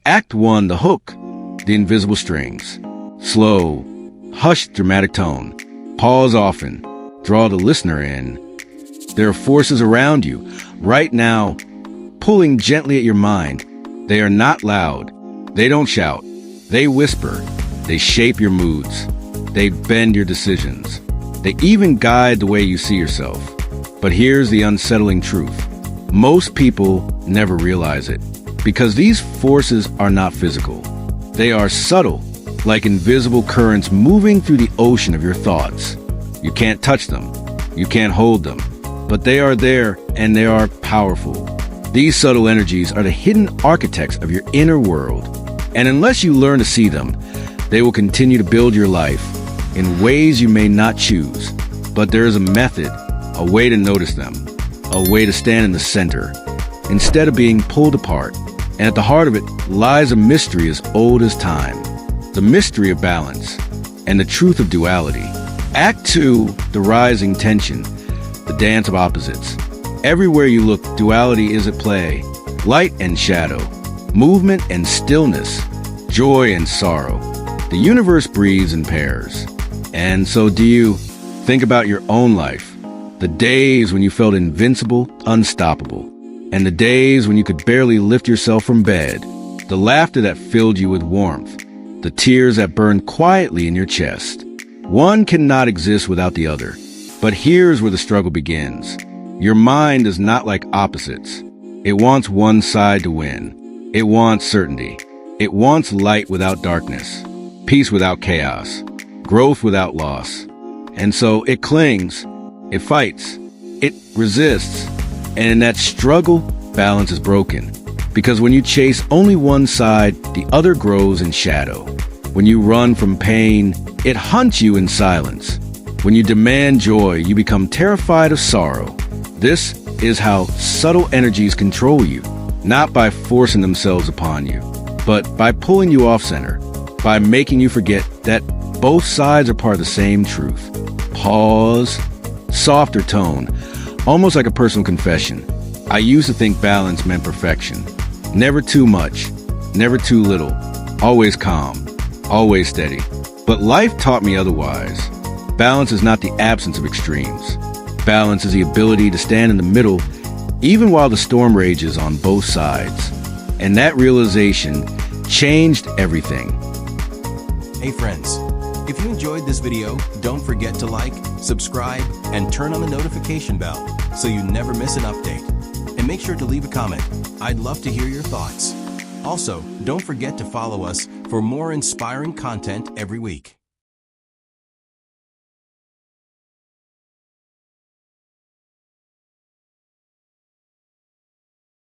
Act 1, the hook, the invisible strings. Slow, hushed dramatic tone. Pause often. Draw the listener in. There are forces around you, right now, pulling gently at your mind. They are not loud. They don't shout. They whisper. They shape your moods. They bend your decisions. They even guide the way you see yourself. But here's the unsettling truth. Most people never realize it, because these forces are not physical. They are subtle, like invisible currents moving through the ocean of your thoughts. You can't touch them. You can't hold them. But they are there, and they are powerful. These subtle energies are the hidden architects of your inner world. And unless you learn to see them, they will continue to build your life in ways you may not choose. But there is a method, a way to notice them, a way to stand in the center, instead of being pulled apart. And at the heart of it lies a mystery as old as time, the mystery of balance and the truth of duality. Act 2, the rising tension, the dance of opposites. Everywhere you look, duality is at play. Light and shadow, movement and stillness, joy and sorrow. The universe breathes in pairs. And so do you. Think about your own life. The days when you felt invincible, unstoppable. And the days when you could barely lift yourself from bed. The laughter that filled you with warmth. The tears that burned quietly in your chest. One cannot exist without the other. But here's where the struggle begins. Your mind is not like opposites. It wants one side to win. It wants certainty. It wants light without darkness, peace without chaos, growth without loss. And so it clings, it fights, it resists. And in that struggle, balance is broken. Because when you chase only one side, the other grows in shadow. When you run from pain, it hunts you in silence. When you demand joy, you become terrified of sorrow. This is how subtle energies control you, not by forcing themselves upon you, but by pulling you off center, by making you forget that both sides are part of the same truth. Pause, softer tone, almost like a personal confession. I used to think balance meant perfection. Never too much, never too little, always calm, always steady. But life taught me otherwise. Balance is not the absence of extremes. Balance is the ability to stand in the middle, even while the storm rages on both sides. And that realization changed everything. Hey friends, if you enjoyed this video, don't forget to like, subscribe, and turn on the notification bell so you never miss an update. And make sure to leave a comment. I'd love to hear your thoughts. Also, don't forget to follow us for more inspiring content every week.